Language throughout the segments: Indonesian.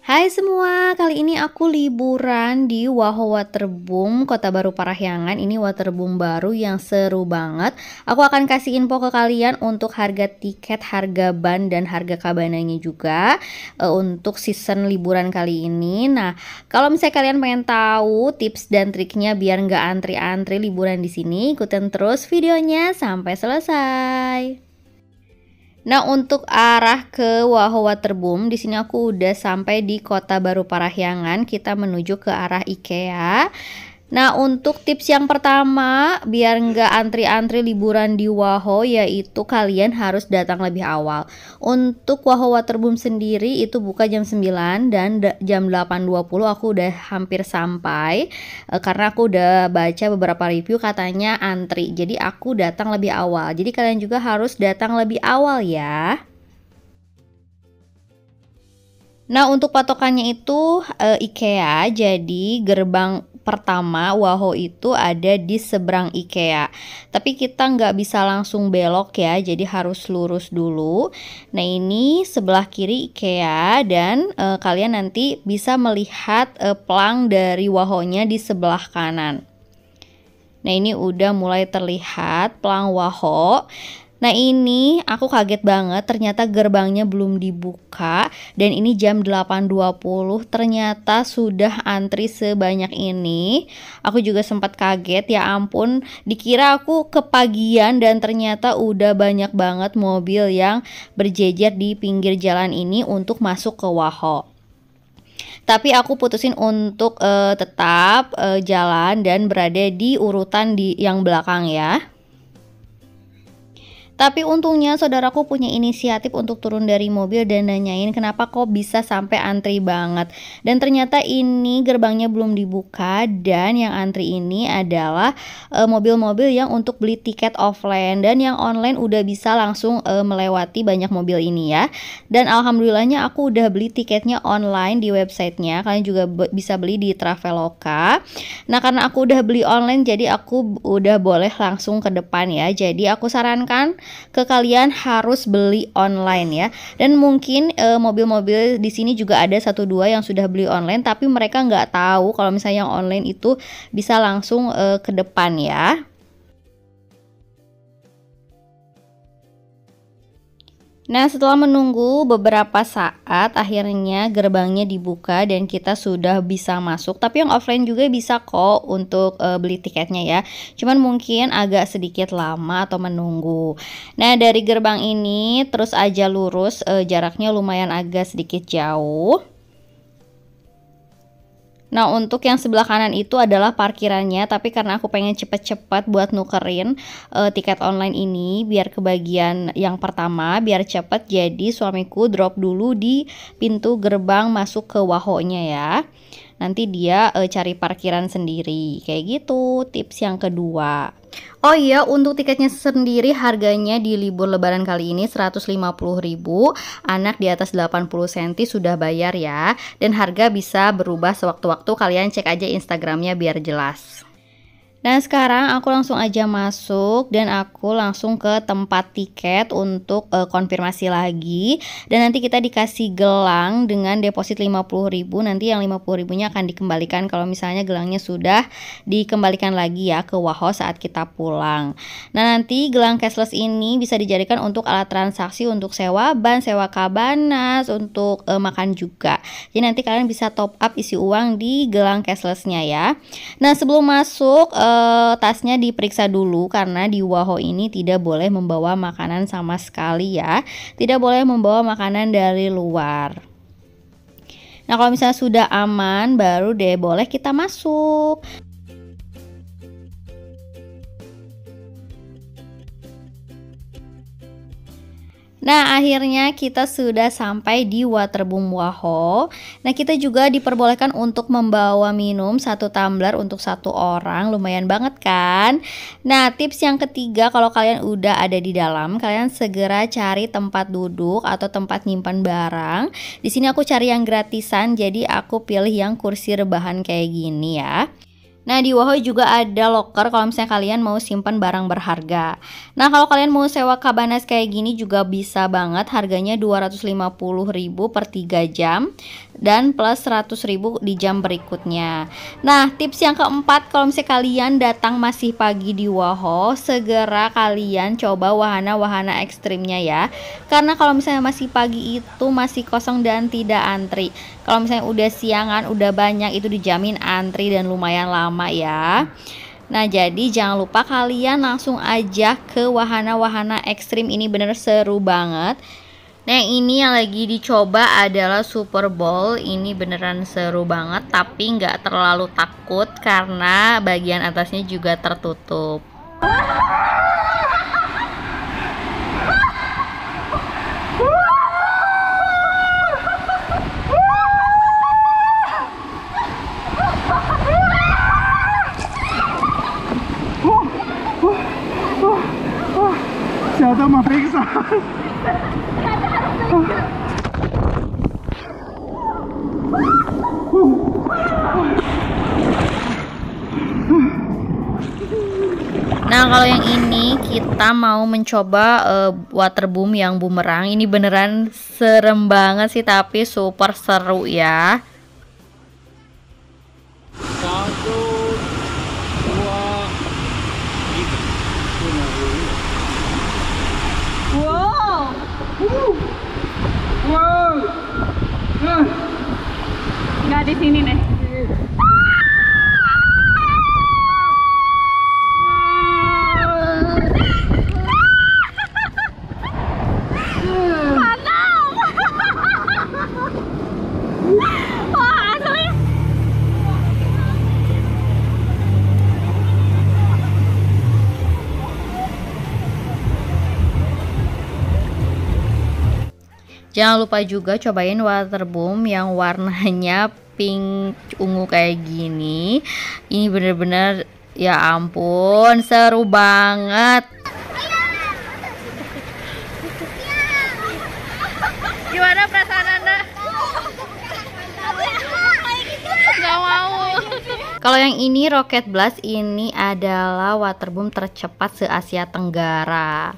Hai semua, kali ini aku liburan di Waho Waterboom, Kota Baru Parahyangan. Ini waterboom baru yang seru banget. Aku akan kasih info ke kalian untuk harga tiket, harga ban, dan harga kabananya juga untuk season liburan kali ini. Nah, kalau misalnya kalian pengen tahu tips dan triknya biar nggak antri-antri liburan di sini, ikutin terus videonya sampai selesai. Nah, untuk arah ke Waho Waterboom, di sini aku udah sampai di Kota Baru Parahyangan. Kita menuju ke arah IKEA. Nah, untuk tips yang pertama, biar nggak antri-antri liburan di Waho, yaitu kalian harus datang lebih awal. Untuk Waho Waterboom sendiri itu buka jam 9 dan jam 8.20 aku udah hampir sampai. Karena aku udah baca beberapa review katanya antri, jadi aku datang lebih awal. Jadi kalian juga harus datang lebih awal ya. Nah, untuk patokannya itu IKEA, jadi gerbang pertama Waho itu ada di seberang IKEA. Tapi kita nggak bisa langsung belok ya, jadi harus lurus dulu. Nah, ini sebelah kiri IKEA dan kalian nanti bisa melihat plang dari Waho-nya di sebelah kanan. Nah, ini udah mulai terlihat plang Waho. Nah, ini aku kaget banget, ternyata gerbangnya belum dibuka dan ini jam 8.20 ternyata sudah antri sebanyak ini. Aku juga sempat kaget, ya ampun, dikira aku kepagian dan ternyata udah banyak banget mobil yang berjejer di pinggir jalan ini untuk masuk ke Waho. Tapi aku putusin untuk tetap jalan dan berada di urutan yang belakang ya. Tapi untungnya saudaraku punya inisiatif untuk turun dari mobil dan nanyain kenapa kok bisa sampai antri banget. Dan ternyata ini gerbangnya belum dibuka dan yang antri ini adalah mobil-mobil yang untuk beli tiket offline. Dan yang online udah bisa langsung melewati banyak mobil ini ya. Dan alhamdulillahnya aku udah beli tiketnya online di websitenya. Kalian juga bisa beli di Traveloka. Nah, karena aku udah beli online jadi aku udah boleh langsung ke depan ya. Jadi aku sarankan ke kalian harus beli online ya. Dan mungkin mobil-mobil di sini juga ada 1-2 yang sudah beli online tapi mereka nggak tahu kalau misalnya yang online itu bisa langsung ke depan ya. Nah, setelah menunggu beberapa saat, akhirnya gerbangnya dibuka dan kita sudah bisa masuk. Tapi yang offline juga bisa kok untuk beli tiketnya ya. Cuman mungkin agak sedikit lama atau menunggu. Nah, dari gerbang ini terus aja lurus, jaraknya lumayan agak sedikit jauh. Nah, untuk yang sebelah kanan itu adalah parkirannya, tapi karena aku pengen cepet-cepet buat nukerin tiket online ini biar ke bagian yang pertama, biar cepet, jadi suamiku drop dulu di pintu gerbang masuk ke Waho-nya ya. Nanti dia cari parkiran sendiri, kayak gitu tips yang kedua. Oh iya, untuk tiketnya sendiri harganya di libur lebaran kali ini 150.000, anak di atas 80 cm sudah bayar ya. Dan harga bisa berubah sewaktu-waktu, kalian cek aja Instagramnya biar jelas. Nah, sekarang aku langsung aja masuk dan aku langsung ke tempat tiket untuk konfirmasi lagi. Dan nanti kita dikasih gelang dengan deposit 50.000. Nanti yang 50.000-nya akan dikembalikan kalau misalnya gelangnya sudah dikembalikan lagi ya ke Waho saat kita pulang. Nah, nanti gelang cashless ini bisa dijadikan untuk alat transaksi, untuk sewa ban, sewa kabanas, untuk makan juga. Jadi nanti kalian bisa top up isi uang di gelang cashlessnya ya. Nah, sebelum masuk tasnya diperiksa dulu karena di Waho ini tidak boleh membawa makanan sama sekali ya. Tidak boleh membawa makanan dari luar. Nah, kalau misalnya sudah aman baru deh boleh kita masuk. Nah, akhirnya kita sudah sampai di Waterboom Waho. Nah, kita juga diperbolehkan untuk membawa minum 1 tumbler untuk 1 orang, lumayan banget kan? Nah, tips yang ketiga, kalau kalian udah ada di dalam, kalian segera cari tempat duduk atau tempat nyimpan barang. Di sini aku cari yang gratisan, jadi aku pilih yang kursi rebahan kayak gini ya. Nah, di Waho juga ada locker kalau misalnya kalian mau simpan barang berharga. Nah, kalau kalian mau sewa kabanas kayak gini juga bisa banget, harganya 250.000 per 3 jam. dan plus 100.000 di jam berikutnya. Nah, tips yang keempat, kalau misalnya kalian datang masih pagi di WAHO, segera kalian coba wahana-wahana ekstrimnya ya. Karena kalau misalnya masih pagi itu masih kosong dan tidak antri. Kalau misalnya udah siangan, udah banyak, itu dijamin antri dan lumayan lama ya. Nah, jadi jangan lupa kalian langsung aja ke wahana-wahana ekstrim ini, bener seru banget. Nah, yang ini yang lagi dicoba adalah Super Bowl. Ini beneran seru banget, tapi nggak terlalu takut karena bagian atasnya juga tertutup. Siapa mau periksa? Nah, kalau yang ini kita mau mencoba waterboom yang bumerang. Ini beneran serem banget sih, tapi super seru ya. 1, 2, 3. Wow. Wow. Nggak di sini deh. Jangan lupa juga cobain waterboom yang warnanya pink ungu kayak gini. Ini bener-bener ya ampun seru banget. Gimana perasaan Anda? Gak mau. Kalau yang ini Rocket Blast, ini adalah waterboom tercepat se-Asia Tenggara.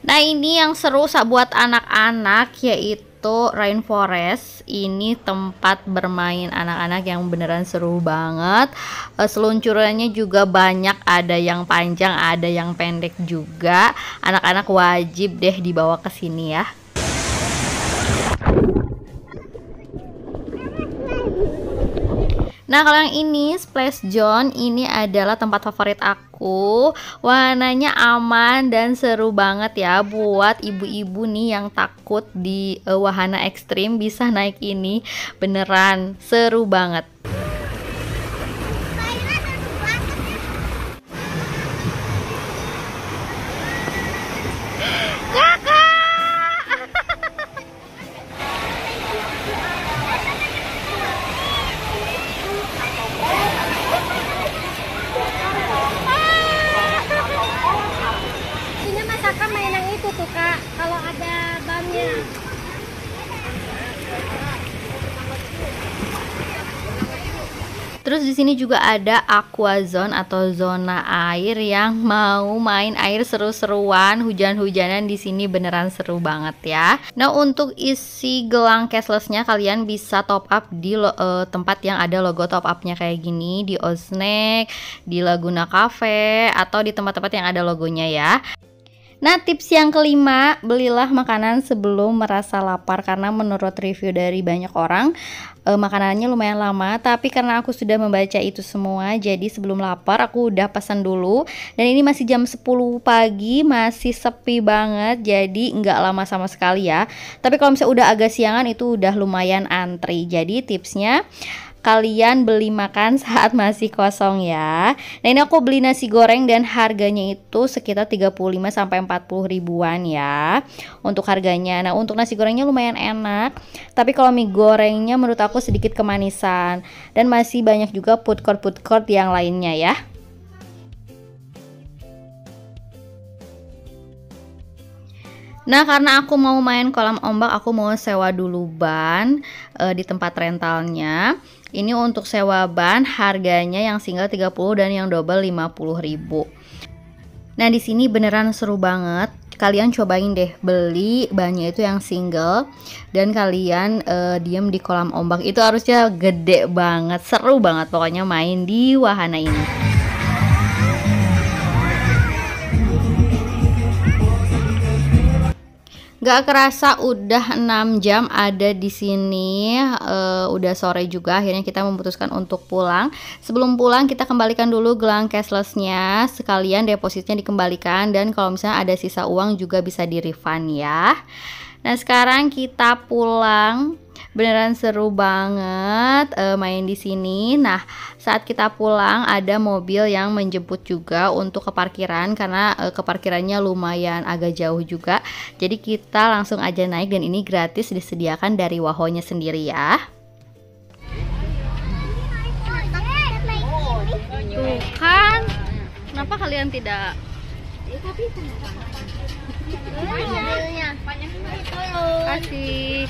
Nah, ini yang seru buat anak-anak yaitu Rainforest. Ini tempat bermain anak-anak yang beneran seru banget. Seluncurannya juga banyak, ada yang panjang, ada yang pendek juga. Anak-anak wajib deh dibawa ke sini ya. Nah, kalau yang ini Splash Zone, ini adalah tempat favorit aku. Warnanya aman dan seru banget ya, buat ibu-ibu nih yang takut di wahana ekstrim bisa naik ini. Beneran seru banget. Kak, kalau ada bannya. Terus di sini juga ada aqua zone atau zona air yang mau main air seru-seruan, hujan-hujanan di sini beneran seru banget ya. Nah, untuk isi gelang cashlessnya kalian bisa top up di tempat yang ada logo top upnya kayak gini, di Oznek, di Laguna Cafe, atau di tempat-tempat yang ada logonya ya. Nah, tips yang kelima, belilah makanan sebelum merasa lapar, karena menurut review dari banyak orang makanannya lumayan lama, tapi karena aku sudah membaca itu semua, jadi sebelum lapar aku udah pesan dulu. Dan ini masih jam 10 pagi, masih sepi banget, jadi nggak lama sama sekali ya. Tapi kalau misalnya udah agak siangan itu udah lumayan antri. Jadi tipsnya, kalian beli makan saat masih kosong ya. Nah, ini aku beli nasi goreng dan harganya itu sekitar 35 sampai 40 ribuan ya untuk harganya. Nah, untuk nasi gorengnya lumayan enak, tapi kalau mie gorengnya menurut aku sedikit kemanisan. Dan masih banyak juga food court yang lainnya ya. Nah, karena aku mau main kolam ombak, aku mau sewa dulu ban di tempat rentalnya. Ini untuk sewa ban harganya yang single 30 dan yang double 50 ribu. Nah, di sini beneran seru banget. kalian cobain deh beli bannya itu yang single, dan kalian diem di kolam ombak. Itu harusnya gede banget, seru banget pokoknya main di wahana ini. Gak kerasa udah 6 jam ada di sini, udah sore juga. Akhirnya kita memutuskan untuk pulang. Sebelum pulang kita kembalikan dulu gelang cashlessnya, sekalian depositnya dikembalikan, dan kalau misalnya ada sisa uang juga bisa di refund ya. Nah sekarang kita pulang. Beneran seru banget main di sini. Nah, saat kita pulang ada mobil yang menjemput juga untuk ke parkiran, karena ke parkirannya lumayan agak jauh juga. Jadi kita langsung aja naik, dan ini gratis disediakan dari Wahonya sendiri ya. Tuh kan, kenapa kalian tidak? Kasih.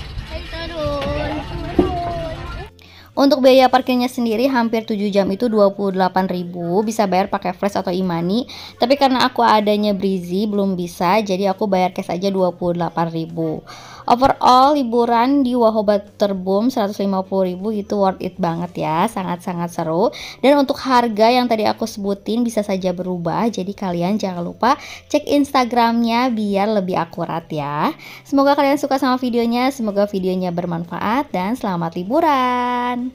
Untuk biaya parkirnya sendiri hampir 7 jam itu 28.000, bisa bayar pakai flash atau e-money. Tapi karena aku adanya Breezy belum bisa, jadi aku bayar cash aja 28.000. Overall liburan di Waho Butterboom 150.000 itu worth it banget ya, sangat-sangat seru. Dan untuk harga yang tadi aku sebutin bisa saja berubah, jadi kalian jangan lupa cek Instagramnya biar lebih akurat ya. Semoga kalian suka sama videonya, semoga videonya bermanfaat, dan selamat liburan.